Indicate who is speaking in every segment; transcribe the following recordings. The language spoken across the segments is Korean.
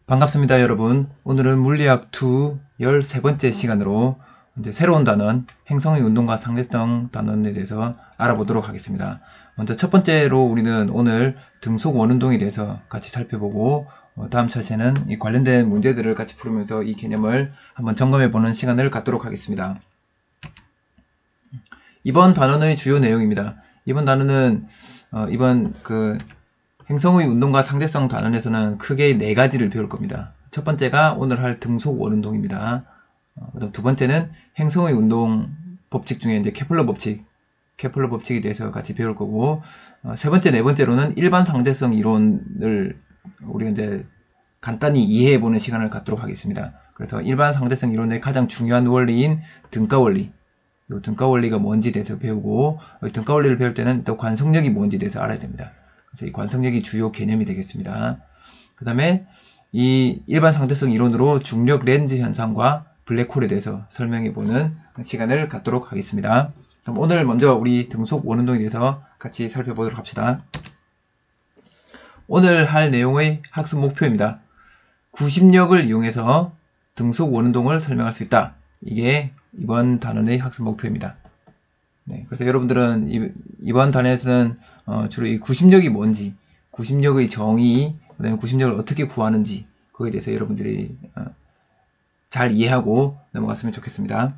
Speaker 1: 반갑습니다, 여러분. 오늘은 물리학 2 13번째 시간으로 이제 새로운 단원, 행성의 운동과 상대성 단원에 대해서 알아보도록 하겠습니다. 먼저 첫 번째로 우리는 오늘 등속 원운동에 대해서 같이 살펴보고 다음 차시에는 이 관련된 문제들을 같이 풀으면서 이 개념을 한번 점검해보는 시간을 갖도록 하겠습니다. 이번 단원의 주요 내용입니다. 이번 단원은 이번 행성의 운동과 상대성 단원에서는 크게 4가지를 배울 겁니다. 첫 번째가 오늘 할 등속 원운동입니다. 그다음 두 번째는 행성의 운동 법칙 중에 이제 케플러 법칙에 대해서 같이 배울 거고, 세 번째, 네 번째로는 일반 상대성 이론을 우리가 이제 간단히 이해해보는 시간을 갖도록 하겠습니다. 그래서 일반 상대성 이론의 가장 중요한 원리인 등가 원리, 이 등가 원리가 뭔지 대해서 배우고, 등가 원리를 배울 때는 또 관성력이 뭔지 대해서 알아야 됩니다. 그래서 이 관성력이 주요 개념이 되겠습니다. 그 다음에 이 일반 상대성 이론으로 중력 렌즈 현상과 블랙홀에 대해서 설명해보는 시간을 갖도록 하겠습니다. 그럼 오늘 먼저 우리 등속 원운동에 대해서 같이 살펴보도록 합시다. 오늘 할 내용의 학습 목표입니다. 구심력을 이용해서 등속 원운동을 설명할 수 있다. 이게 이번 단원의 학습 목표입니다. 네, 그래서 여러분들은 이번 단에서는 주로 이 구심력이 뭔지, 구심력의 정의, 그다음에 구심력을 어떻게 구하는지 그거에 대해서 여러분들이 잘 이해하고 넘어갔으면 좋겠습니다.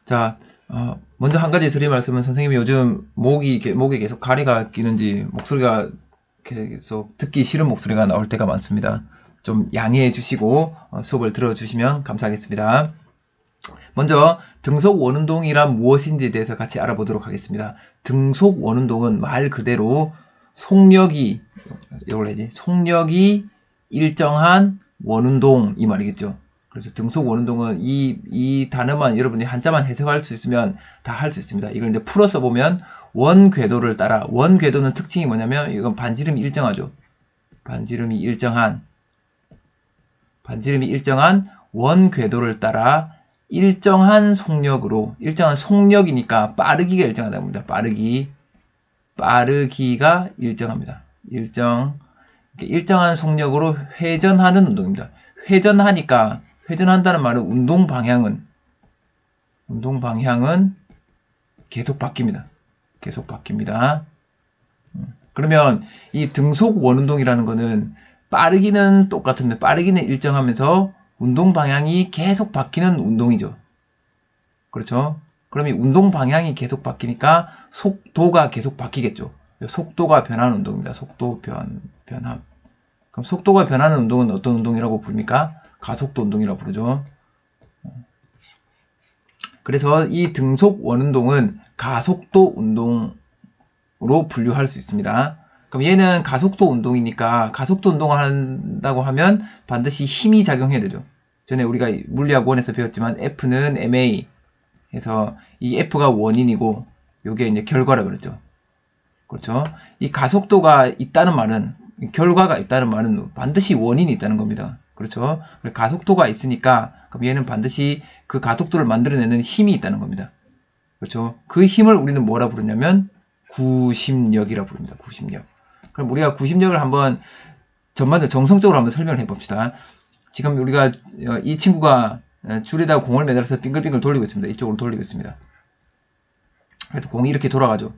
Speaker 1: 자, 먼저 한 가지 드릴 말씀은, 선생님이 요즘 목에 계속 가래가 끼는지 목소리가 계속 듣기 싫은 목소리가 나올 때가 많습니다. 좀 양해해 주시고 수업을 들어주시면 감사하겠습니다. 먼저 등속 원운동이란 무엇인지에 대해서 같이 알아보도록 하겠습니다. 등속 원운동은 말 그대로 속력이 일정한 원운동 이 말이겠죠. 그래서 등속 원운동은 이 단어만 여러분이 한자만 해석할 수 있으면 다 할 수 있습니다. 이걸 이제 풀어서 보면 원궤도를 따라, 원궤도는 특징이 뭐냐면 이건 반지름이 일정하죠. 반지름이 일정한 원궤도를 따라 일정한 속력으로, 일정한 속력이니까 빠르기가 일정하다고 합니다. 빠르기가 일정합니다. 일정한 속력으로 회전하는 운동입니다. 회전한다는 말은 운동 방향은 계속 바뀝니다. 그러면 이 등속 원운동이라는 거는 빠르기는 똑같은데, 빠르기는 일정하면서 운동 방향이 계속 바뀌는 운동이죠. 그렇죠? 그럼 이 운동 방향이 계속 바뀌니까 속도가 계속 바뀌겠죠. 속도가 변하는 운동입니다. 속도 변함. 그럼 속도가 변하는 운동은 어떤 운동이라고 부릅니까? 가속도 운동이라고 부르죠. 그래서 이 등속 원운동은 가속도 운동으로 분류할 수 있습니다. 그럼 얘는 가속도 운동이니까, 가속도 운동을 한다고 하면 반드시 힘이 작용해야 되죠. 전에 우리가 물리학 1에서 배웠지만 F는 ma 해서 이 F가 원인이고 요게 이제 결과라 그랬죠. 그렇죠? 이 가속도가 있다는 말은, 결과가 있다는 말은 반드시 원인이 있다는 겁니다. 그렇죠? 가속도가 있으니까 그럼 얘는 반드시 그 가속도를 만들어내는 힘이 있다는 겁니다. 그렇죠? 그 힘을 우리는 뭐라 부르냐면 구심력이라 부릅니다. 구심력. 그럼 우리가 구심력을 한번 전반적으로 정성적으로 한번 설명을 해봅시다. 지금 우리가 이 친구가 줄에다 공을 매달아서 빙글빙글 돌리고 있습니다. 이쪽으로 돌리고 있습니다. 그래서 공이 이렇게 돌아가죠.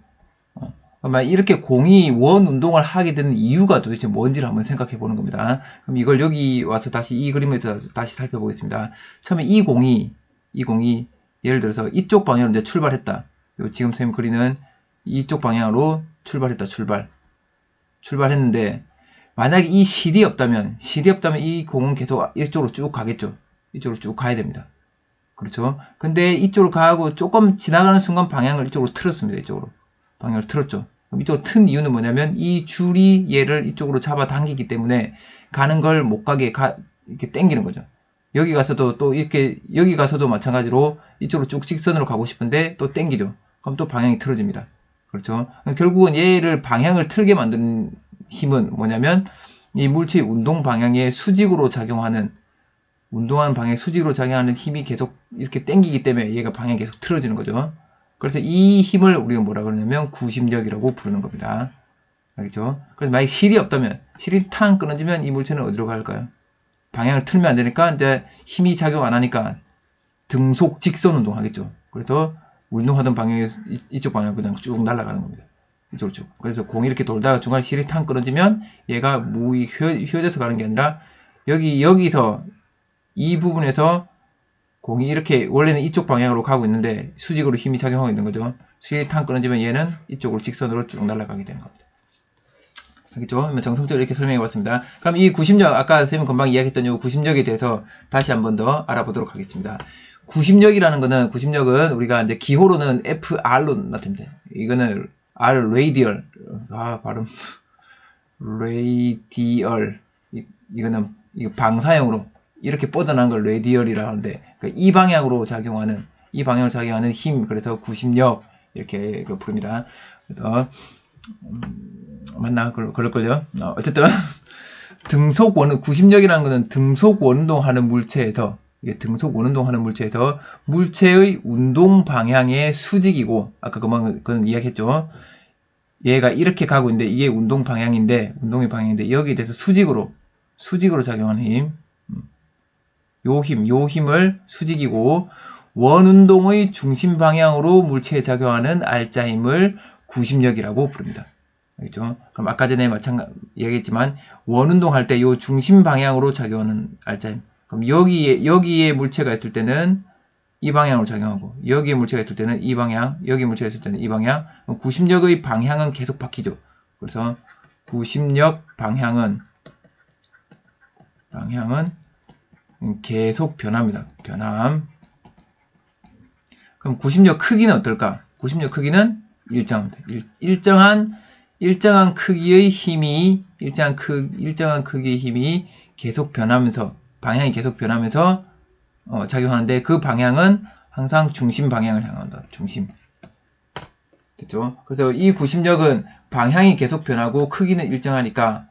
Speaker 1: 이렇게 공이 원 운동을 하게 되는 이유가 도대체 뭔지를 한번 생각해 보는 겁니다. 그럼 이걸 여기 와서 다시 이 그림에서 다시 살펴보겠습니다. 처음에 이 공이 예를 들어서 이쪽 방향으로 이제 출발했다. 지금 선생님 그리는 이쪽 방향으로 출발했다. 출발했는데 만약에 이 실이 없다면 이 공은 계속 이쪽으로 쭉 가겠죠. 이쪽으로 쭉 가야 됩니다. 그렇죠? 근데 이쪽으로 가고 조금 지나가는 순간 방향을 이쪽으로 틀었습니다. 이쪽으로 방향을 틀었죠. 그럼 이쪽으로 튼 이유는 뭐냐면 이 줄이 얘를 이쪽으로 잡아 당기기 때문에 가는 걸 못 가게 이렇게 당기는 거죠. 여기 가서도 마찬가지로 이쪽으로 쭉 직선으로 가고 싶은데 또 당기죠. 그럼 또 방향이 틀어집니다. 그렇죠? 결국은 얘를 방향을 틀게 만드는 힘은 뭐냐면 이 물체의 운동 방향에 수직으로 작용하는 힘이 계속 이렇게 당기기 때문에 얘가 방향이 계속 틀어지는 거죠. 그래서 이 힘을 우리가 뭐라 그러냐면 구심력이라고 부르는 겁니다. 알겠죠? 그래서 만약 실이 없다면, 실이 탕 끊어지면 이 물체는 어디로 갈까요? 방향을 틀면 안 되니까 이제 힘이 작용 안 하니까 등속 직선 운동 하겠죠. 그래서 운동하던 방향에서 이쪽 방향으로 그냥 쭉 날아가는 겁니다. 이쪽으로 쭉. 그래서 공이 이렇게 돌다가 중간에 실이 탕 끊어지면 얘가 무이 휘어져서 가는 게 아니라 여기서 이 부분에서 공이 이렇게 원래는 이쪽 방향으로 가고 있는데 수직으로 힘이 작용하고 있는 거죠. 실이 탕 끊어지면 얘는 이쪽으로 직선으로 쭉 날아가게 되는 겁니다. 알겠죠? 정성적으로 이렇게 설명해 봤습니다. 그럼 이 구심력, 아까 선생님 금방 이야기했던 이 구심력에 대해서 다시 한 번 더 알아보도록 하겠습니다. 구심력은 우리가 이제 기호로는 FR로 나타냅니다. 이거는 R 레이디얼, 발음 레이디얼, 이거는 이거 방사형으로 이렇게 뻗어난 걸 레디얼이라고 하는데, 그러니까 이 방향으로 작용하는, 이 방향으로 작용하는 힘, 그래서 구심력 이렇게 부릅니다. 맞나? 그럴걸요? 어쨌든 구심력이라는 것은 등속 원운동하는 물체에서, 이게 등속 원운동하는 물체에서 물체의 운동 방향의 수직이고, 아까 그건 이야기했죠. 얘가 이렇게 가고 있는데 이게 운동의 방향인데 여기에 대해서 수직으로 작용하는 힘, 요 힘을 수직이고, 원운동의 중심 방향으로 물체에 작용하는 알짜힘을 구심력이라고 부릅니다. 알겠죠? 그럼 아까 전에 얘기했지만 원운동 할 때 요 중심 방향으로 작용하는 알짜힘. 그럼 여기에 물체가 있을 때는 이 방향으로 작용하고, 여기에 물체가 있을 때는 이 방향, 여기에 물체가 있을 때는 이 방향. 구심력의 방향은 계속 바뀌죠. 그래서 구심력 방향은 계속 변합니다. 변함. 그럼 구심력 크기는 어떨까? 구심력 크기는 일정합니다. 일정한 크기의 힘이 계속 변하면서, 방향이 계속 변하면서 작용하는데, 그 방향은 항상 중심 방향을 향한다. 중심. 됐죠? 그래서 이 구심력은 방향이 계속 변하고 크기는 일정하니까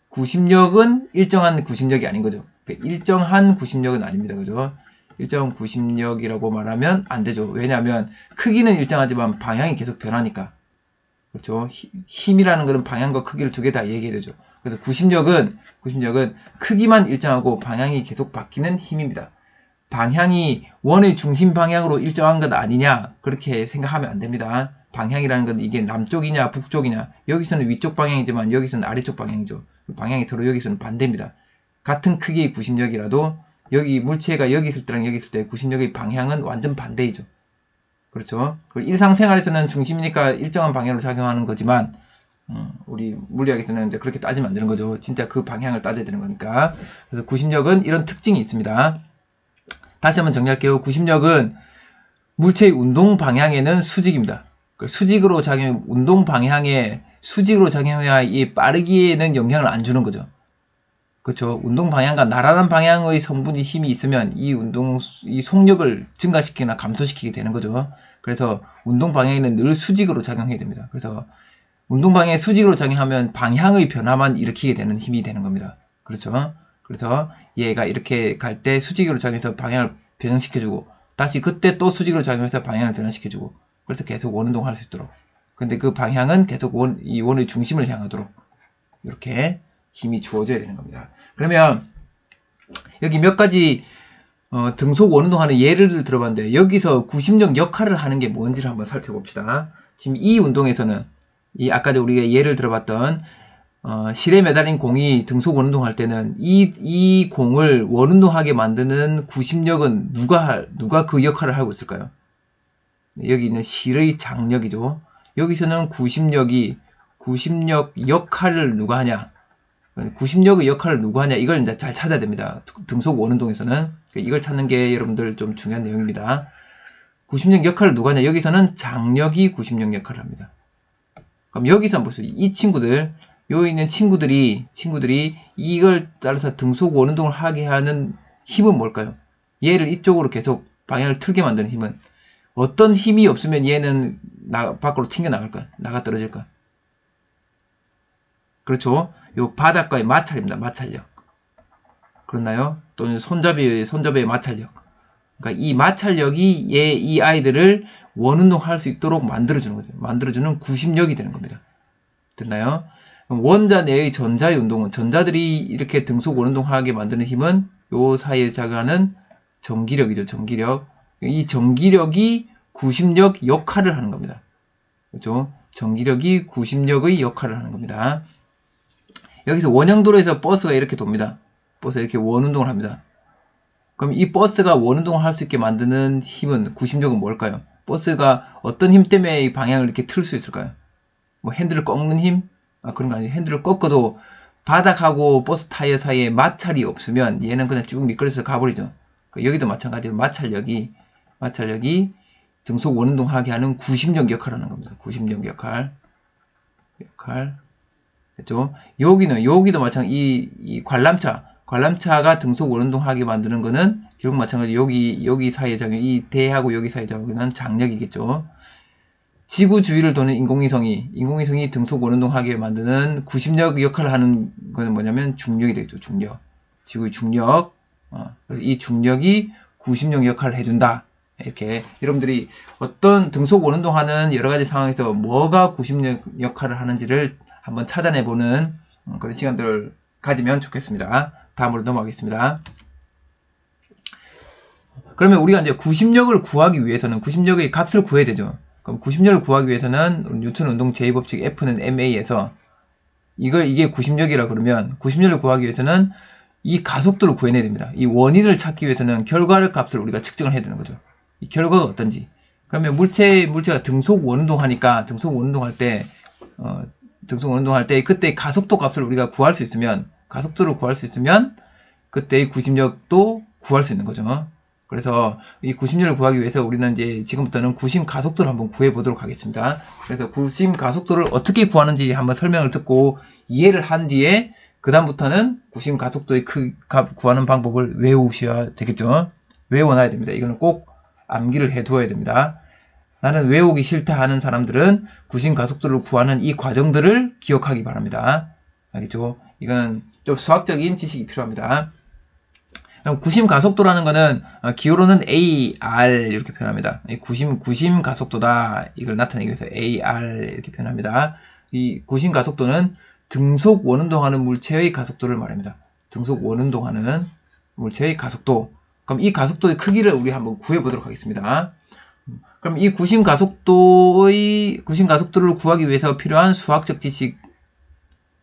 Speaker 1: 구심력은 일정한 구심력이 아닌 거죠. 일정한 구심력은 아닙니다. 그죠? 일정 구심력이라고 말하면 안 되죠. 왜냐하면 크기는 일정하지만 방향이 계속 변하니까. 그렇죠? 힘이라는 것은 방향과 크기를 두 개 다 얘기해야 되죠. 그래서 구심력은 크기만 일정하고 방향이 계속 바뀌는 힘입니다. 방향이 원의 중심 방향으로 일정한 것 아니냐, 그렇게 생각하면 안 됩니다. 방향이라는 건 이게 남쪽이냐 북쪽이냐, 여기서는 위쪽 방향이지만 여기서는 아래쪽 방향이죠. 방향이 서로 여기서는 반대입니다. 같은 크기의 구심력이라도 여기 물체가 여기 있을 때랑 여기 있을 때 구심력의 방향은 완전 반대이죠. 그렇죠? 일상생활에서는 중심이니까 일정한 방향으로 작용하는 거지만 우리 물리학에서는 이제 그렇게 따지면 안 되는 거죠. 진짜 그 방향을 따져야 되는 거니까. 그래서 구심력은 이런 특징이 있습니다. 다시 한번 정리할게요. 구심력은 물체의 운동 방향에는 수직입니다. 수직으로 운동 방향에 수직으로 작용해야 이 빠르기에는 영향을 안 주는 거죠. 그렇죠. 운동 방향과 나란한 방향의 성분이 힘이 있으면 이 속력을 증가시키거나 감소시키게 되는 거죠. 그래서 운동 방향에는 늘 수직으로 작용해야 됩니다. 그래서 운동 방향에 수직으로 작용하면 방향의 변화만 일으키게 되는 힘이 되는 겁니다. 그렇죠. 그래서 얘가 이렇게 갈 때 수직으로 작용해서 방향을 변형시켜주고, 다시 그때 또 수직으로 작용해서 방향을 변형시켜주고, 그래서 계속 원운동을 할 수 있도록. 근데 그 방향은 계속 이 원의 중심을 향하도록 이렇게 힘이 주어져야 되는 겁니다. 그러면 여기 몇 가지 등속 원운동하는 예를 들어봤는데, 여기서 구심력 역할을 하는 게 뭔지를 한번 살펴봅시다. 지금 이 운동에서는 아까 우리가 예를 들어봤던 실에 매달린 공이 등속 원운동할 때는 이 공을 원운동하게 만드는 구심력은 누가 그 역할을 하고 있을까요? 여기 있는 실의 장력이죠. 여기서는 구심력 역할을 누가 하냐? 구심력의 역할을 누가 하냐? 이걸 이제 잘 찾아야 됩니다. 등속 원운동에서는 이걸 찾는 게 여러분들 좀 중요한 내용입니다. 구심력 역할을 누가 하냐? 여기서는 장력이 구심력 역할을 합니다. 그럼 여기서 한번 보세요. 이 친구들, 여기 있는 친구들이 이걸 따라서 등속 원운동을 하게 하는 힘은 뭘까요? 얘를 이쪽으로 계속 방향을 틀게 만드는 힘은, 어떤 힘이 없으면 얘는 밖으로 튕겨 나갈까요? 나가 떨어질까요? 그렇죠? 요 바닥과의 마찰입니다. 마찰력. 그렇나요? 또는 손잡이의 마찰력. 그러니까 이 마찰력이 이 아이들을 원운동할 수 있도록 만들어주는 거죠. 만들어주는 구심력이 되는 겁니다. 됐나요? 그럼 원자 내의 전자의 운동은, 전자들이 이렇게 등속 원운동하게 만드는 힘은 요 사이에 작용하는 전기력이죠. 전기력. 이 전기력이 구심력 역할을 하는 겁니다. 그렇죠? 전기력이 구심력의 역할을 하는 겁니다. 여기서 원형도로에서 버스가 이렇게 돕니다. 버스가 이렇게 원운동을 합니다. 그럼 이 버스가 원운동을 할 수 있게 만드는 힘은, 구심력은 뭘까요? 버스가 어떤 힘 때문에 이 방향을 이렇게 틀 수 있을까요? 뭐 핸들을 꺾는 힘? 그런 거 아니에요. 핸들을 꺾어도 바닥하고 버스 타이어 사이에 마찰이 없으면 얘는 그냥 쭉 미끄러져서 가버리죠. 여기도 마찬가지로 마찰력이 등속 원운동하게 하는 구심력 역할을 하는 겁니다. 구심력 역할. 됐죠? 여기도 마찬가지, 이 관람차가 등속 원운동하게 만드는 거는 결국 마찬가지 여기 사이에 작용, 이 대하고 여기 사이에 작용하는 장력이겠죠. 지구 주위를 도는 인공위성이 등속 원운동하게 만드는 구심력 역할을 하는 거는 뭐냐면 중력이 되겠죠. 중력. 지구의 중력. 그래서 이 중력이 구심력 역할을 해준다. 이렇게 여러분들이 어떤 등속 원운동하는 여러 가지 상황에서 뭐가 구심력 역할을 하는지를 한번 찾아내보는 그런 시간들을 가지면 좋겠습니다. 다음으로 넘어가겠습니다. 그러면 우리가 이제 구심력을 구하기 위해서는 구심력의 값을 구해야 되죠. 그럼 구심력을 구하기 위해서는 뉴턴 운동 제2법칙 F는 ma에서 이게 구심력이라 그러면 구심력을 구하기 위해서는 이 가속도를 구해내야 됩니다. 이 원인을 찾기 위해서는 결과를 값을 우리가 측정을 해야 되는 거죠. 이 결과가 어떤지. 그러면 물체가 등속 원운동하니까 등속 원운동할 때 그때 가속도 값을 우리가 구할 수 있으면, 가속도를 구할 수 있으면 그때의 구심력도 구할 수 있는 거죠. 그래서 이 구심력을 구하기 위해서 우리는 이제 지금부터는 구심 가속도를 한번 구해 보도록 하겠습니다. 그래서 구심 가속도를 어떻게 구하는지 한번 설명을 듣고 이해를 한 뒤에 그 다음부터는 구심 가속도의 값 구하는 방법을 외우셔야 되겠죠. 외워놔야 됩니다. 이거는 꼭 암기를 해 두어야 됩니다. 나는 외우기 싫다 하는 사람들은 구심 가속도를 구하는 이 과정들을 기억하기 바랍니다. 알겠죠? 이건 좀 수학적인 지식이 필요합니다. 그럼 구심 가속도라는 거는 기호로는 AR 이렇게 표현합니다. 구심 가속도다. 이걸 나타내기 위해서 AR 이렇게 표현합니다. 이 구심 가속도는 등속 원운동하는 물체의 가속도를 말합니다. 등속 원운동하는 물체의 가속도. 그럼 이 가속도의 크기를 우리 한번 구해보도록 하겠습니다. 그럼 이 구심 가속도를 구하기 위해서 필요한 수학적 지식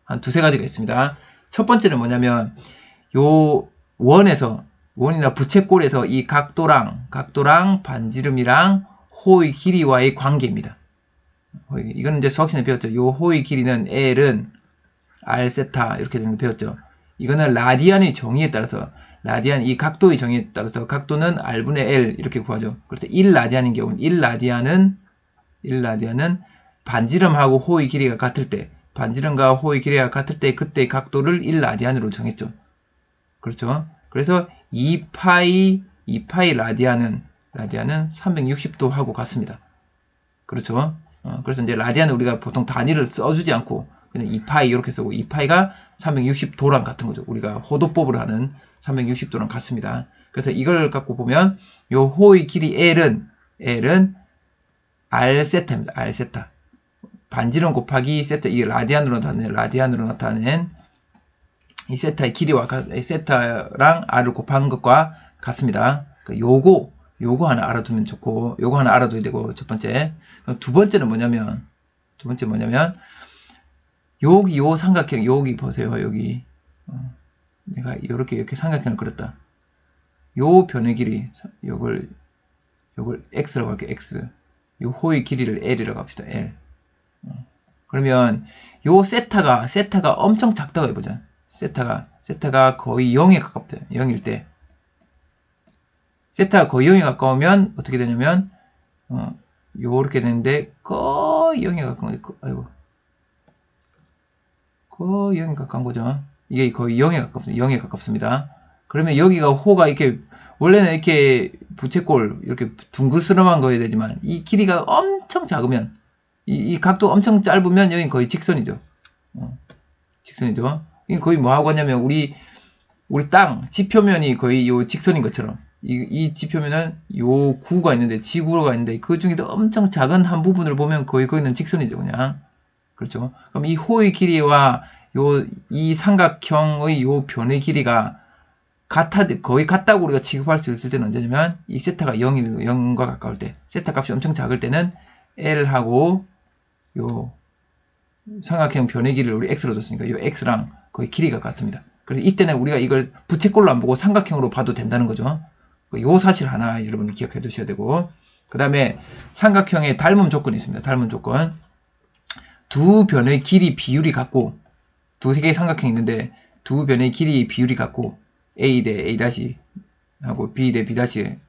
Speaker 1: 한 두세 가지가 있습니다. 첫 번째는 뭐냐면 요 원이나 부채꼴에서 이 각도랑 반지름이랑 호의 길이와의 관계입니다. 이거는 이제 수학시간에 배웠죠. 요 호의 길이는 L은 R 세타 이렇게 되는 거 배웠죠. 이거는 라디안의 정의에 따라서 이 각도의 정의에 따라서 각도는 R분의 L 이렇게 구하죠. 그래서 1라디안인 경우는 1라디안은 반지름하고 호의 길이가 같을 때, 반지름과 호의 길이가 같을 때 그때의 각도를 1라디안으로 정했죠. 그렇죠. 그래서 2파이 라디안은 360도 하고 같습니다. 그렇죠. 그래서 이제 라디안은 우리가 보통 단위를 써주지 않고 그냥 2파이 이렇게 쓰고 2파이가 360도랑 같은 거죠. 우리가 호도법으로 하는 360도랑 같습니다. 그래서 이걸 갖고 보면 요 호의 길이 L은 R 세타입니다. R 세타. 반지름 곱하기 세타, 이게 라디안으로 나타낸 이 세타의 길이와 세타랑 R을 곱한 것과 같습니다. 요거 하나 알아두면 좋고, 요거 하나 알아둬야 되고, 첫 번째. 두 번째는 뭐냐면, 여기 요 삼각형, 여기 보세요, 여기. 내가 이렇게 삼각형을 그렸다. 요 변의 길이, 요걸 X라고 할게요, X. 요 호의 길이를 L이라고 합시다, L. 그러면 요 세타가 엄청 작다고 해보자. 세타가 거의 0에 가깝대요. 0일 때. 세타가 거의 0에 가까우면 어떻게 되냐면 요렇게 되는데 거의 0에 가까운 거, 아이고. 거의 0에 가까운 거죠. 이게 거의 0에 가깝습니다. 그러면 여기가 호가 이렇게 원래는 이렇게 부채꼴 이렇게 둥글스름한 거여야 되지만 이 길이가 엄청 작으면 이 각도 엄청 짧으면 여기 거의 직선이죠. 직선이죠. 이게 거의 뭐 하고 하냐면 우리 땅 지표면이 거의 요 직선인 것처럼 이 지표면은 요 구가 있는데, 지구가 있는데, 그 중에도 엄청 작은 한 부분을 보면 거기는 직선이죠, 그냥. 그렇죠. 그럼 이 호의 길이와 이 삼각형의 요 변의 길이가 거의 같다고 우리가 취급할 수 있을 때는 언제냐면, 이 세타가 0과 가까울 때, 세타 값이 엄청 작을 때는 L하고 요 삼각형 변의 길이를 우리 X로 줬으니까 요 X랑 거의 길이가 같습니다. 그래서 이때는 우리가 이걸 부채꼴로 안 보고 삼각형으로 봐도 된다는 거죠. 요 사실 하나 여러분 기억해 두셔야 되고, 그 다음에 삼각형의 닮음 조건이 있습니다. 닮음 조건. 두 변의 길이 비율이 같고, 두세 개의 삼각형이 있는데 두 변의 길이 비율이 같고, A 대 A' 하고 B 대 B'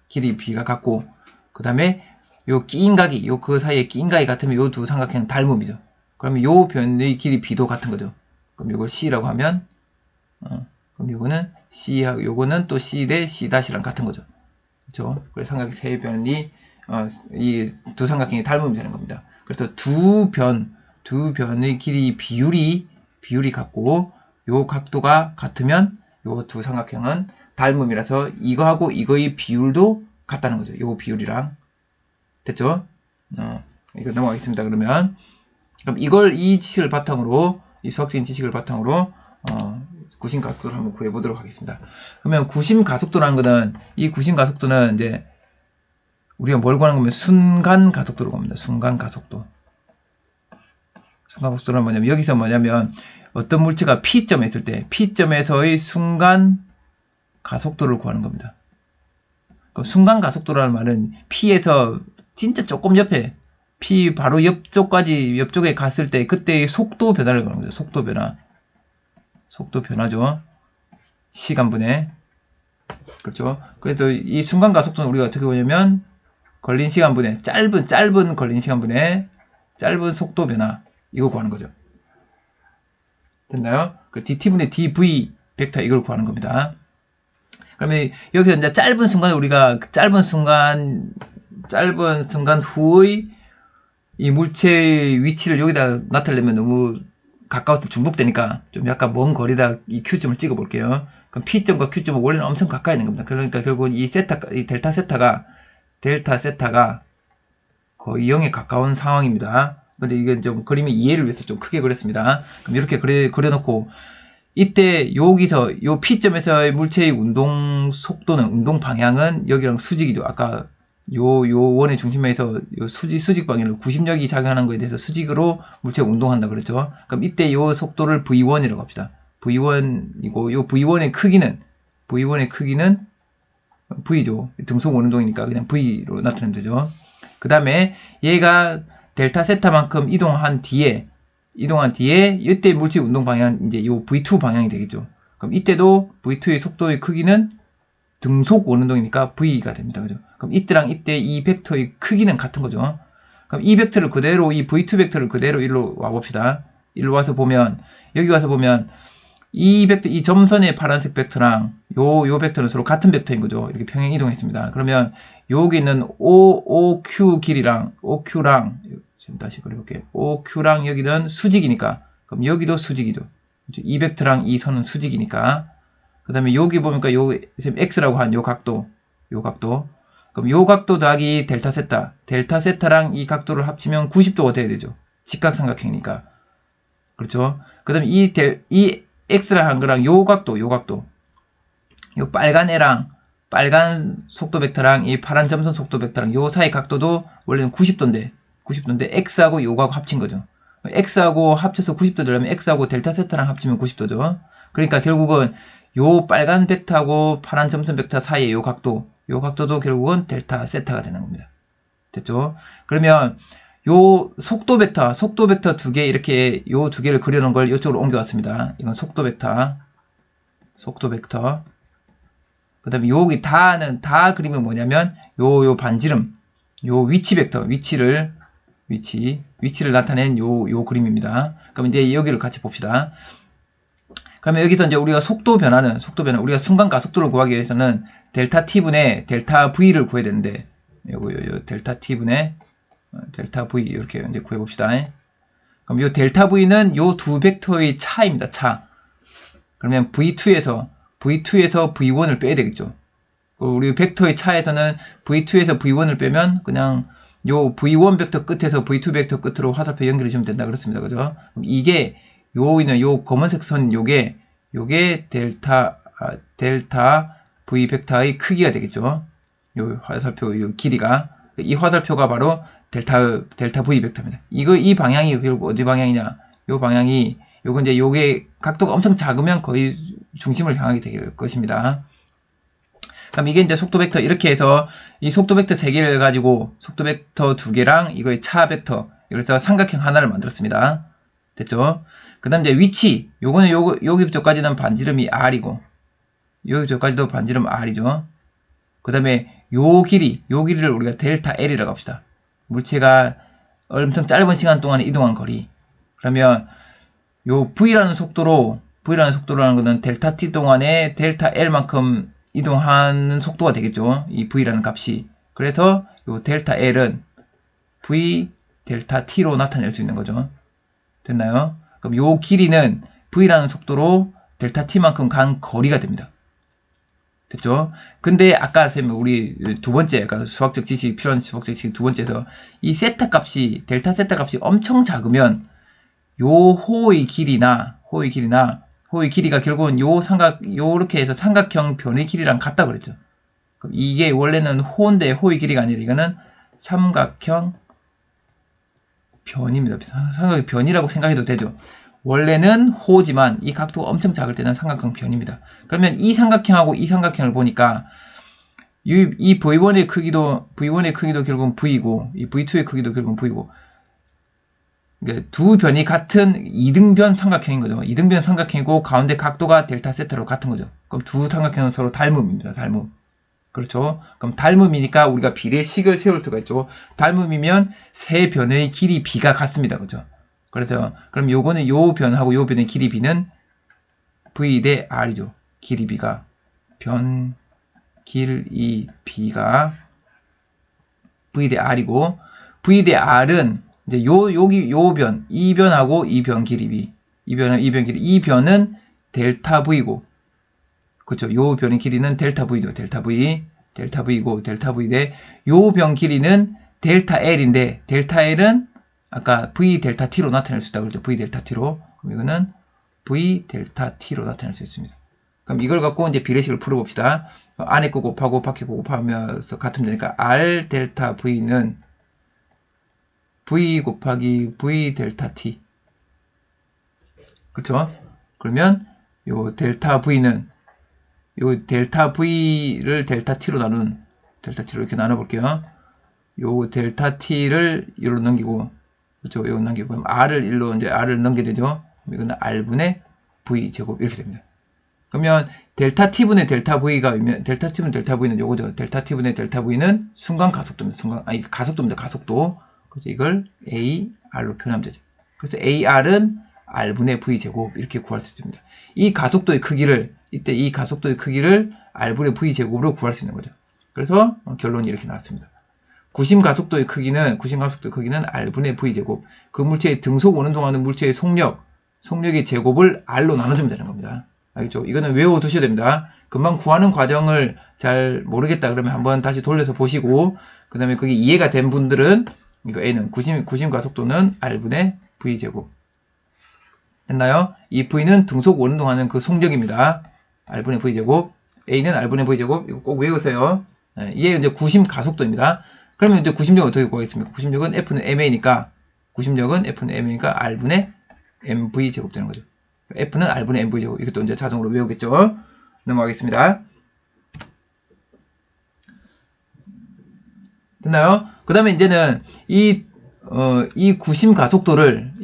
Speaker 1: 길이 비가 같고, 그 다음에 요 끼인 각이, 그 사이에 끼인 각이 같으면 요 두 삼각형 닮음이죠. 그러면 요 변의 길이 B도 같은 거죠. 그럼 요걸 C라고 하면, 그럼 요거는 C하고 요거는 또 C 대 C'랑 같은 거죠. 그렇죠? 그래서 삼각형 세 변이, 이 두 삼각형이 닮음이 되는 겁니다. 그래서 두 변의 길이 비율이 같고, 요 각도가 같으면 요 두 삼각형은 닮음이라서 이거하고 이거의 비율도 같다는 거죠. 요 비율이랑. 됐죠? 이거 넘어가겠습니다. 그럼 이 지식을 바탕으로, 이 수학적인 지식을 바탕으로, 구심 가속도를 한번 구해보도록 하겠습니다. 그러면 구심 가속도라는 거는, 이 구심 가속도는 이제 우리가 뭘 구하는 거면 순간 가속도로 갑니다. 순간 가속도. 순간 가속도는 뭐냐면, 여기서 뭐냐면 어떤 물체가 P점에 있을 때 P점에서의 순간 가속도를 구하는 겁니다. 그럼 순간 가속도라는 말은 P에서 진짜 조금 옆에, P 바로 옆쪽에 갔을 때 그때의 속도 변화를 구하는 거죠. 속도 변화죠. 시간분에. 그렇죠. 그래서 이 순간 가속도는 우리가 어떻게 보냐면, 걸린 시간분에, 짧은 걸린 시간분에 짧은 속도 변화, 이거 구하는 거죠. 됐나요? 그 dt분의 dv 벡터 이걸 구하는 겁니다. 그러면 여기서 이제 짧은 순간 우리가 짧은 순간 후의 이 물체의 위치를 여기다 나타내려면 너무 가까워서 중복되니까 좀 약간 먼 거리다 이 Q점을 찍어 볼게요. 그럼 P점과 Q점은 원래는 엄청 가까이 있는 겁니다. 그러니까 결국 이 델타 세타가 거의 0에 가까운 상황입니다. 근데 이건 좀 그림의 이해를 위해서 좀 크게 그렸습니다. 그럼 이렇게 그려놓고, 이때 여기서 요 P점에서의 물체의 운동 속도는, 운동 방향은 여기랑 수직이죠. 아까 요 원의 중심에서 요 수직 방향으로 구심력이 작용하는 거에 대해서 수직으로 물체가 운동한다 그랬죠. 그럼 이때 요 속도를 V1이라고 합시다. V1이고, 요 V1의 크기는 V죠. 등속 원운동이니까 그냥 V로 나타내면 되죠. 그 다음에 얘가 델타 세타만큼 이동한 뒤에 이때 물체 운동 방향, 이제 요 V2 방향이 되겠죠. 그럼 이때도 V2의 속도의 크기는 등속 원운동이니까 V가 됩니다. 그죠? 그럼 이때랑 이때 이 벡터의 크기는 같은 거죠. 그럼 이 벡터를 그대로, 이 V2 벡터를 그대로 일로 와봅시다. 일로 와서 보면, 여기 와서 보면, 이 벡터, 이 점선의 파란색 벡터랑 요 벡터는 서로 같은 벡터인 거죠. 이렇게 평행 이동했습니다. 그러면 여기 있는 OQ 길이랑 지금 다시 그려볼게요. OQ랑 여기는 수직이니까, 그럼 여기도 수직이죠. 이 벡터랑 이 선은 수직이니까. 그 다음에 여기 보니까 X라고 한 요 각도. 그럼 요 각도 더하기 델타 세타랑 이 각도를 합치면 90도가 돼야 되죠. 직각삼각형이니까. 그렇죠? 그 다음에 이 X라 한 거랑 요 각도. 요 빨간 애랑, 빨간 속도 벡터랑 이 파란 점선 속도 벡터랑 요 사이 각도도 원래는 90도인데 X하고 요거하고 합친 거죠. X하고 합쳐서 90도 되려면 X하고 델타 세타랑 합치면 90도죠. 그러니까 결국은 요 빨간 벡터하고 파란 점선 벡터 사이의 요 각도도 결국은 델타 세타가 되는 겁니다. 됐죠? 그러면 요 속도 벡터 두 개, 이렇게 요 두 개를 그려놓은 걸 이쪽으로 옮겨왔습니다. 이건 속도 벡터. 그 다음에 여기 다 그림은 뭐냐면 요 반지름, 요 위치 벡터, 위치를 나타낸 요 그림입니다. 그럼 이제 여기를 같이 봅시다. 그러면 여기서 이제 우리가 속도 변화, 우리가 순간 가속도를 구하기 위해서는 델타 t분의 델타 v를 구해야 되는데, 요 델타 t분의 델타 v 이렇게 이제 구해봅시다. 그럼 요 델타 v는 요 두 벡터의 차입니다. 차. 그러면 V2에서 V1을 빼야 되겠죠. 우리 벡터의 차에서는 V2에서 V1을 빼면 그냥 요 V1 벡터 끝에서 V2 벡터 끝으로 화살표 연결해 주면 된다 그렇습니다. 그죠? 이게 요 검은색 선 요게 델타 V 벡터의 크기가 되겠죠. 요 화살표 요 길이가 이 화살표가 바로 델타 V 벡터입니다. 이 방향이 결국 어디 방향이냐? 요 방향이 요건 이제 요게 각도가 엄청 작으면 거의 중심을 향하게 될 것입니다. 그럼 이게 이제 속도 벡터 이렇게 해서 이 속도 벡터 3개를 가지고 속도 벡터 2개랑 이거의 차 벡터 이래서 삼각형 하나를 만들었습니다. 됐죠? 그 다음 이제 위치 요거는 여기부터까지는 반지름이 R이고 여기부터까지도 반지름 R이죠. 그 다음에 요 길이를 우리가 델타 L이라고 합시다. 물체가 엄청 짧은 시간 동안에 이동한 거리. 그러면 요 V라는 속도라는 거는 델타 T 동안에 델타 L만큼 이동하는 속도가 되겠죠. 이 V라는 값이. 그래서 요 델타 L은 V 델타 T로 나타낼 수 있는 거죠. 됐나요? 그럼 요 길이는 V라는 속도로 델타 T만큼 간 거리가 됩니다. 됐죠? 근데 아까 우리 두 번째, 그러니까 수학적 지식, 필요한 수학적 지식 두 번째에서 이 세타 값이, 델타 세타 값이 엄청 작으면 요 호의 길이가 결국은 요렇게 해서 삼각형 변의 길이랑 같다 그랬죠. 그럼 이게 원래는 호인데 호의 길이가 아니라 이거는 삼각형 변입니다. 삼각형 변이라고 생각해도 되죠. 원래는 호지만 이 각도가 엄청 작을 때는 삼각형 변입니다. 그러면 이 삼각형하고 이 삼각형을 보니까 이 V1의 크기도 결국은 V이고 이 V2의 크기도 결국은 V고 두 변이 같은 이등변 삼각형인 거죠. 이등변 삼각형이고 가운데 각도가 델타 세타로 같은 거죠. 그럼 두 삼각형은 서로 닮음입니다. 닮음. 그렇죠. 그럼 닮음이니까 우리가 비례식을 세울 수가 있죠. 닮음이면 세 변의 길이 B가 같습니다. 그죠? 그래서 그럼 요거는 요 변하고 요 변의 길이 B는 V 대 R이죠. 길이 B가 길이 B가 V 대 R이고 V 대 R은 이제 이 변하고 이 변 길이 B. 이 변은 델타 V고 그렇죠. 요 변의 길이는 델타 V죠. 델타 V고 델타 V 대 요 변 길이는 델타 L인데 델타 L은 아까 V 델타 T로 나타낼 수 있다고 그랬죠. V 델타 T로. 그럼 이거는 V 델타 T로 나타낼 수 있습니다. 그럼 이걸 갖고 이제 비례식을 풀어봅시다. 안에 거 곱하고 밖에 거 곱하면서 같으면 되니까 R 델타 V는 V 곱하기 V 델타 T. 그렇죠? 그러면 요 델타 V는 요 델타 V를 델타 T로 이렇게 나눠볼게요. 요 델타 T를 이로 넘기고 그렇죠? 이거 넘기고 그럼 R을 1로 이제 R을 넘게 되죠. 이거는 R분의 V 제곱 이렇게 됩니다. 그러면 델타 T분의 델타 V가 있면 델타 T분의 델타 V는 요거죠. 델타 T분의 델타 V는 순간 가속도입니다. 가속도. 그래서 이걸 AR로 표현하면 되죠. 그래서 AR은 R분의 V 제곱 이렇게 구할 수 있습니다. 이 가속도의 크기를 R분의 V 제곱으로 구할 수 있는 거죠. 그래서 결론이 이렇게 나왔습니다. 구심 가속도의 크기는 R분의 V 제곱. 그 물체의 등속 오는 동안은 물체의 속력의 제곱을 R로 나눠주면 되는 겁니다. 알겠죠? 이거는 외워두셔야 됩니다. 금방 구하는 과정을 잘 모르겠다 그러면 한번 다시 돌려서 보시고 그 다음에 그게 이해가 된 분들은 이거 A는 구심 가속도는 R분의 V 제곱. 됐나요? 이 V는 등속 오는 동안은 그 속력입니다. R분의 V 제곱. A는 R분의 V 제곱. 이거 꼭 외우세요. 이게 이제 구심 가속도입니다. 그러면 이제 구심력은 어떻게 구하겠습니까? 구심력은 F는 MA니까 R분의 MV 제곱 되는 거죠. F는 R분의 MV 제곱. 이것도 이제 자동으로 외우겠죠. 넘어가겠습니다. 됐나요? 그 다음에 이제는 이 구심 가속도를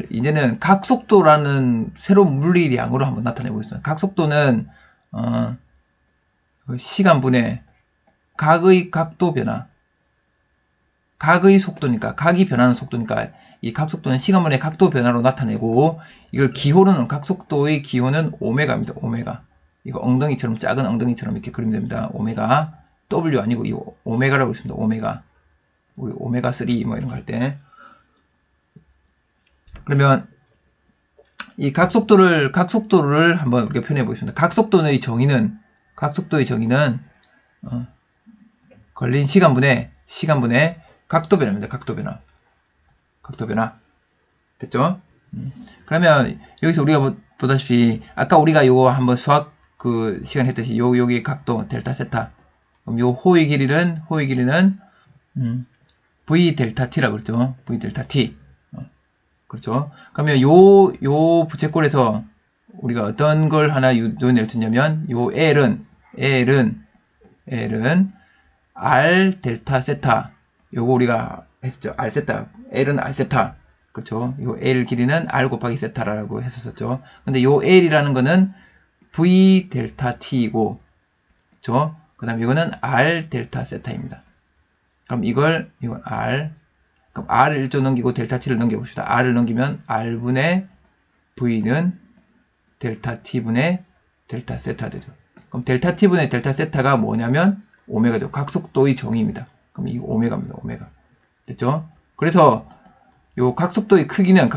Speaker 1: 이제는 각속도라는 새로운 물리량으로 한번 나타내 보겠습니다. 각속도는 시간분의 각의 각도 변화, 각의 속도니까 각이 변하는 속도니까 이 각속도는 시간분의 각도 변화로 나타내고 이걸 각속도의 기호는 오메가입니다. 오메가. 이거 엉덩이처럼 작은 엉덩이처럼 이렇게 그리면 됩니다. 오메가. W 아니고 이 오메가라고 있습니다. 오메가. 우리 오메가 3 뭐 이런 거 할 때. 그러면 이 각속도를 한번 우리가 표현해 보겠습니다. 각속도의 정의는 각속도의 정의는 걸린 시간분의 각도 변화입니다. 각도 변화. 됐죠? 그러면 여기서 우리가 보다시피 아까 우리가 요거 한번 수학 그 시간 했듯이 여기 각도 델타 세타. 그럼 요 호의 길이는 v 델타 t라고 그랬죠. v 델타 t. 그렇죠. 그러면 요 부채꼴에서 우리가 어떤 걸 하나 요인을 쓰냐면 요 L은 R 델타 세타. 요거 우리가 했었죠. R 세타. L은 R 세타. 그렇죠. 요 L 길이는 R 곱하기 세타라고 했었죠. 근데 요 L이라는 거는 V 델타 T이고, 그렇죠. 그 다음에 이거는 R 델타 세타입니다. 그럼 이거 R, 그럼 R을 1조 넘기고 델타 T를 넘겨봅시다. R을 넘기면 R분의 V는 델타 T분의 델타 세타 되죠. 그럼 델타 T분의 델타 세타가 뭐냐면 오메가죠. 각속도의 정의입니다. 그럼 이 오메가입니다. 오메가. 됐죠? 그래서 요 각속도의 크기는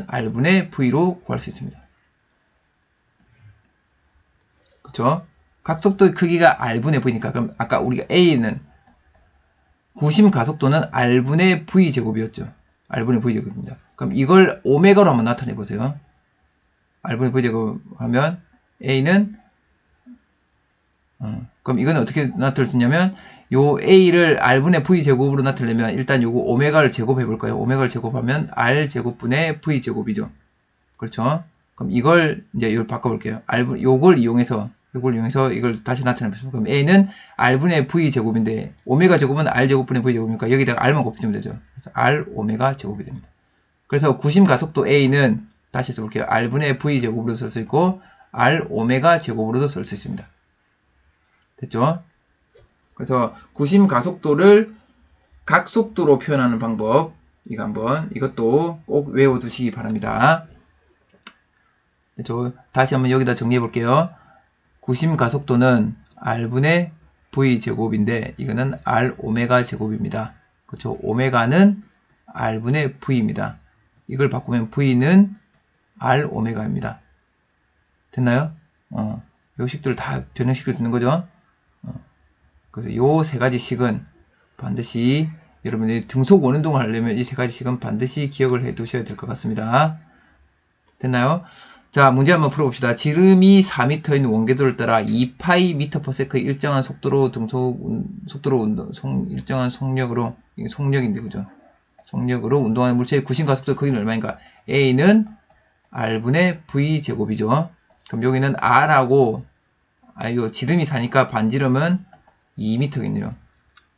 Speaker 1: R분의 V로 구할 수 있습니다. 그쵸? 각속도의 크기가 R분의 V니까, 그럼 아까 우리가 A는 구심 가속도는 R분의 V 제곱이었죠. R분의 V 제곱입니다. 그럼 이걸 오메가로 한번 나타내 보세요. R분의 V 제곱 하면 A는 그럼 이거는 어떻게 나타낼 수 있냐면 요 A를 R분의 V 제곱으로 나타내려면 일단 요거 오메가를 제곱해 볼까요? 오메가를 제곱하면 R 제곱분의 V 제곱이죠. 그렇죠? 그럼 이걸 이제 이걸 바꿔볼게요. 요걸 이용해서 이걸 다시 나타내보시면, 그럼 A는 R분의 V 제곱인데, 오메가 제곱은 R 제곱분의 V 제곱이니까 여기다가 R만 곱해주면 되죠. 그래서 R 오메가 제곱이 됩니다. 그래서 구심 가속도 A는 다시 써볼게요. R분의 V 제곱으로 쓸 수 있고, R 오메가 제곱으로도 쓸 수 있습니다. 됐죠? 그래서 구심 가속도를 각속도로 표현하는 방법, 이것도 꼭 외워두시기 바랍니다. 다시 한번 여기다 정리해 볼게요. 구심 가속도는 R분의 V 제곱인데 이거는 R 오메가 제곱입니다. 그렇죠? 오메가는 R분의 V입니다. 이걸 바꾸면 V는 R 오메가입니다. 됐나요? 요 식들을 다 변형시킬 수 있는 거죠. 그래서 요 세 가지 식은 반드시 여러분이 등속 원운동을 하려면 이 세 가지 식은 반드시 기억을 해 두셔야 될 것 같습니다. 됐나요? 자, 문제 한번 풀어봅시다. 지름이 4m인 원궤도를 따라 2파이 m/s의 일정한 속도로 일정한 속력인데, 그죠? 속력으로 운동하는 물체의 구심 가속도 크기는 얼마인가? A는 R분의 V 제곱이죠. 그럼 여기는 R하고, 이거 지름이 4니까 반지름은 2m겠네요.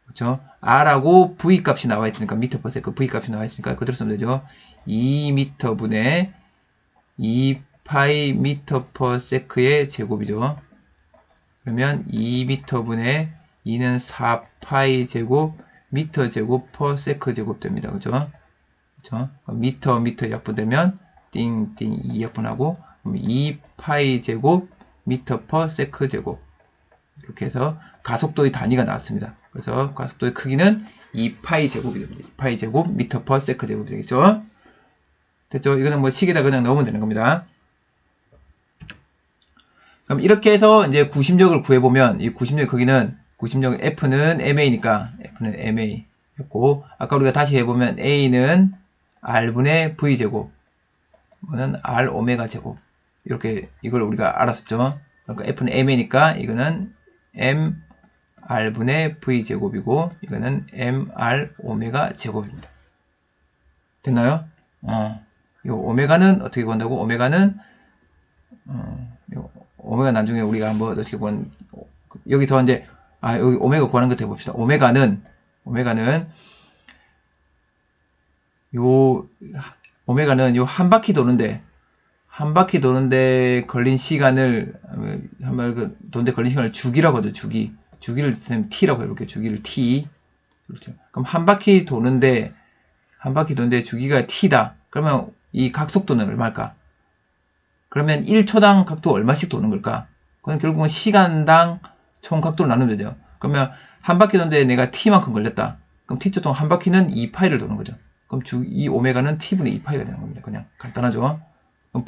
Speaker 1: 그렇죠? R하고 V 값이 나와 있으니까, m/s V 값이 나와 있으니까 그대로 쓰면 되죠. 2m분의 2파이 m/s의 제곱이죠. 그러면 2m분의 2는 4파이 제곱 m 제곱 per 제곱 됩니다. 그죠? 그죠? 미터 약분되면 띵띵 2 약분하고 2파이 제곱 m per 제곱. 이렇게 해서 가속도의 단위가 나왔습니다. 그래서 가속도의 크기는 2파이 제곱이 됩니다. 2파이 제곱 m per 제곱이 되겠죠? 됐죠? 이거는 뭐 식에다 그냥 넣으면 되는 겁니다. 그럼 이렇게 해서 이제 구심력을 구해보면, 이 구심력 크기는, 구심력 F는 MA니까, F는 MA였고, 아까 우리가 다시 해보면 A는 R분의 V제곱, 이거는 R 오메가 제곱. 이렇게, 이걸 우리가 알았었죠. 그러니까 F는 MA니까, 이거는 M R분의 V제곱이고, 이거는 MR 오메가 제곱입니다. 됐나요? 요 오메가는 어떻게 구한다고? 오메가는 오메가 나중에 우리가 한번 어떻게 여기서 이제 여기 오메가 구하는 것 해봅시다. 오메가는 요 한 바퀴 도는데 걸린 시간을 걸린 시간을 주기라고 하죠. 주기를 쓰면 t라고 해볼게요. 주기를 t. 그렇죠. 그럼 한 바퀴 도는데 주기가 t다. 그러면 이 각속도는 얼마일까? 그러면 1초당 각도 얼마씩 도는 걸까? 그건 결국은 시간당 총 각도를 나누면 되죠. 그러면 한 바퀴 도는데 내가 t만큼 걸렸다. 그럼 t초 동안 한 바퀴는 2파이를 도는 거죠. 그럼 이 오메가는 t분의 2파이가 되는 겁니다. 그냥 간단하죠. 그럼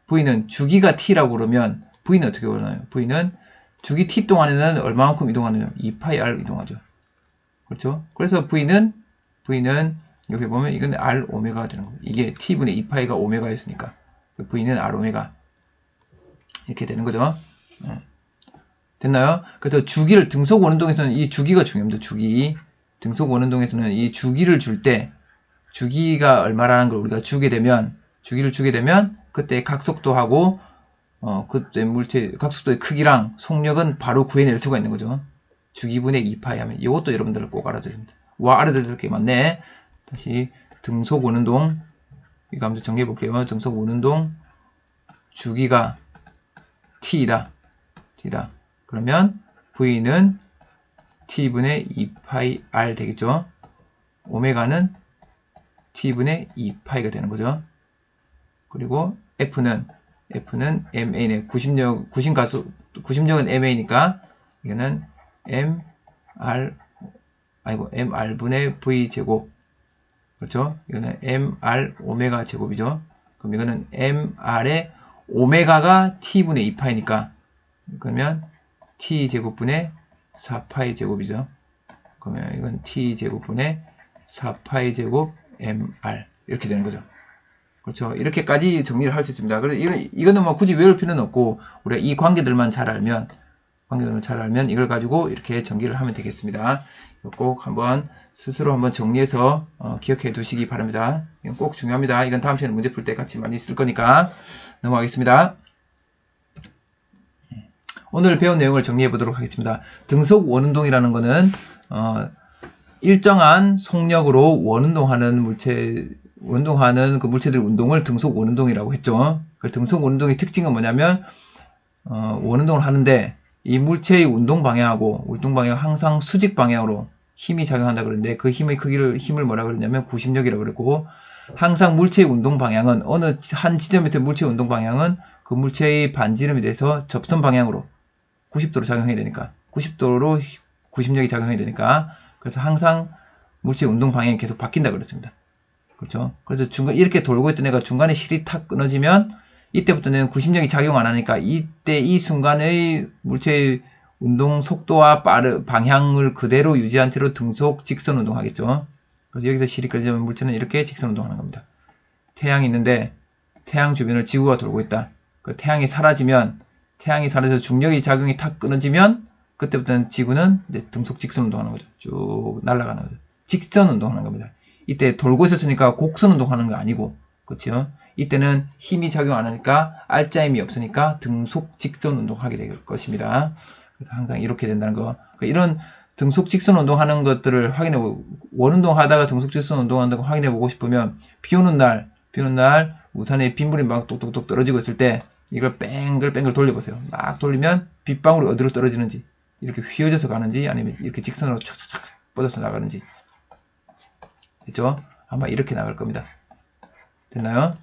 Speaker 1: V는 주기가 t라고 그러면 V는 어떻게 원하나요? V는 주기 t 동안에는 얼마만큼 이동하느냐? 2πr 이동하죠. 그렇죠? 그래서 V는 여기 보면 이건 R 오메가가 되는 겁니다. 이게 t분의 2π가 오메가였으니까 V는 R 오메가 이렇게 되는 거죠. 됐나요? 그래서 주기를 등속 원운동에서는 이 주기가 중요합니다. 주기. 등속 원운동에서는 이 주기를 줄 때 주기가 얼마라는 걸 우리가 주기를 주게 되면 그때 각속도하고 그때 물체 각속도의 크기랑 속력은 바로 구해낼 수가 있는 거죠. 주기분의 2파이 하면 이것도 여러분들 꼭 알아둬야 됩니다. 와, 알아둘 게 많네. 다시 등속 원운동 이거 한번 정리해 볼게요. 등속 원운동 주기가 t이다. 그러면 V는 t분의 2πr 되겠죠. 오메가는 t분의 2π가 되는 거죠. 그리고 F는 MA네. 구심력은 MA니까 이거는 MR분의 V 제곱. 그렇죠? 이거는 MR 오메가 제곱이죠. 그럼 이거는 MR의 오메가가 t분의 2파이니까 그러면 t 제곱분의 4파이 제곱이죠. 그러면 이건 t 제곱분의 4파이 제곱 MR 이렇게 되는 거죠. 그렇죠. 이렇게까지 정리를 할 수 있습니다. 그래서 이거는 뭐 굳이 외울 필요는 없고 우리가 이 관계들만 잘 알면 이걸 가지고 이렇게 전개를 하면 되겠습니다. 꼭 한번 스스로 한번 정리해서 기억해 두시기 바랍니다. 이건 꼭 중요합니다. 이건 다음 시간에 문제 풀 때 같이 많이 쓸 거니까 넘어가겠습니다. 오늘 배운 내용을 정리해 보도록 하겠습니다. 등속 원운동이라는 거는 일정한 속력으로 원운동하는 그 물체들의 운동을 등속 원운동이라고 했죠. 그 등속 원운동의 특징은 뭐냐면 원운동을 하는데 이 물체의 운동 방향하고 항상 수직 방향으로 힘이 작용한다 그러는데 그 힘을 뭐라 그러냐면 구심력이라고 그랬고 항상 물체의 운동 방향은 어느 한 지점에서 물체의 운동 방향은 그 물체의 반지름에 대해서 접선 방향으로 90도로 작용해야 되니까 90도로 구심력이 작용해야 되니까 그래서 항상 물체의 운동 방향이 계속 바뀐다 그랬습니다. 그렇죠? 그래서 이렇게 돌고 있던 애가 중간에 실이 탁 끊어지면 이때부터는 구심력이 작용 안 하니까 이때 이 순간의 물체의 운동 속도와 방향을 그대로 유지한 채로 등속 직선 운동하겠죠. 그래서 여기서 실이 끊어지면 물체는 이렇게 직선 운동하는 겁니다. 태양이 있는데 태양 주변을 지구가 돌고 있다. 그 태양이 사라져서 중력의 작용이 탁 끊어지면 그때부터는 지구는 이제 등속 직선 운동하는 거죠. 쭉 날아가는 거죠. 직선 운동하는 겁니다. 이때 돌고 있었으니까 곡선 운동하는 거 아니고, 그렇죠? 이때는 힘이 작용 안 하니까 알짜힘이 없으니까 등속 직선 운동하게 될 것입니다. 그래서 항상 이렇게 된다는 거. 이런 등속 직선 운동하는 것들을 확인해보고 원운동 하다가 등속 직선 운동한다고 확인해보고 싶으면 비 오는 날 우산에 빗물이 막 똑똑똑 떨어지고 있을 때 이걸 뺑글 돌려보세요. 막 돌리면 빗방울이 어디로 떨어지는지 이렇게 휘어져서 가는지 아니면 이렇게 직선으로 촥촥촥 뻗어서 나가는지 됐죠? 아마 이렇게 나갈 겁니다. 됐나요?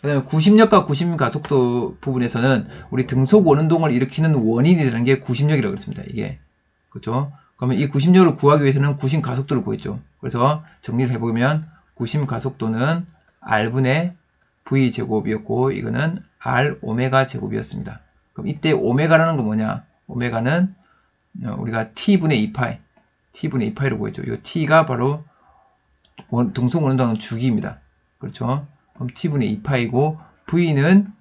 Speaker 1: 그 다음에 구심력과 구심 가속도 부분에서는 우리 등속 원운동을 일으키는 원인이 되는 게 구심력이라고 그랬습니다. 이게. 그렇죠? 그러면 이 구심력을 구하기 위해서는 구심 가속도를 구했죠. 그래서 정리를 해보면 구심 가속도는 R분의 V 제곱이었고 이거는 R 오메가 제곱이었습니다. 그럼 이때 오메가라는 건 뭐냐? 오메가는 우리가 T분의 2파이로 구했죠. 이 T가 바로 등속 원운동은 주기입니다. 그렇죠? 그럼 T분의 2파이고 V는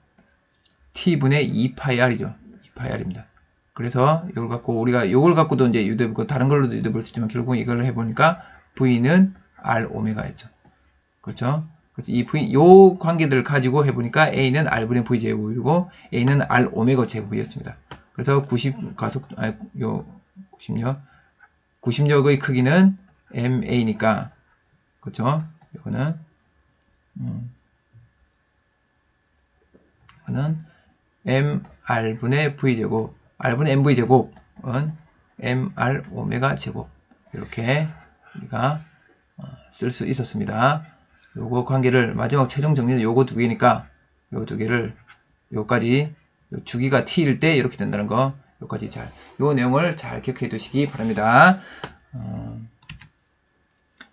Speaker 1: T분의 2파이R이죠. 2파이R입니다. 그래서 이걸 갖고도 이제 유도해보고 다른 걸로도 유도해볼 수 있지만 결국 이걸 해보니까 V는 R 오메가였죠. 그렇죠? 그래서 요 관계들을 가지고 해보니까 A는 R분의 V 제곱이고 A는 R 오메가 제곱이었습니다. 그래서 구심력의 크기는 MA니까 그렇죠? 이거는 MR분의 V제곱 R분의 MV 제곱은 MR 오메가 제곱 이렇게 우리가 쓸 수 있었습니다. 요거 관계를 마지막 최종 정리는 요거 두 개니까 요 두 개를 요까지 주기가 t일 때 이렇게 된다는 거 요까지 요 내용을 잘 기억해 두시기 바랍니다.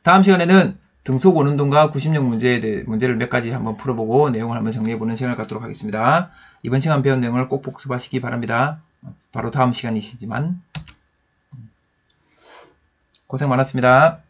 Speaker 1: 다음 시간에는 등속 원운동과 구심력 문제를 몇 가지 한번 풀어보고 내용을 한번 정리해보는 시간을 갖도록 하겠습니다. 이번 시간 배운 내용을 꼭 복습하시기 바랍니다. 바로 다음 시간이시지만 고생 많았습니다.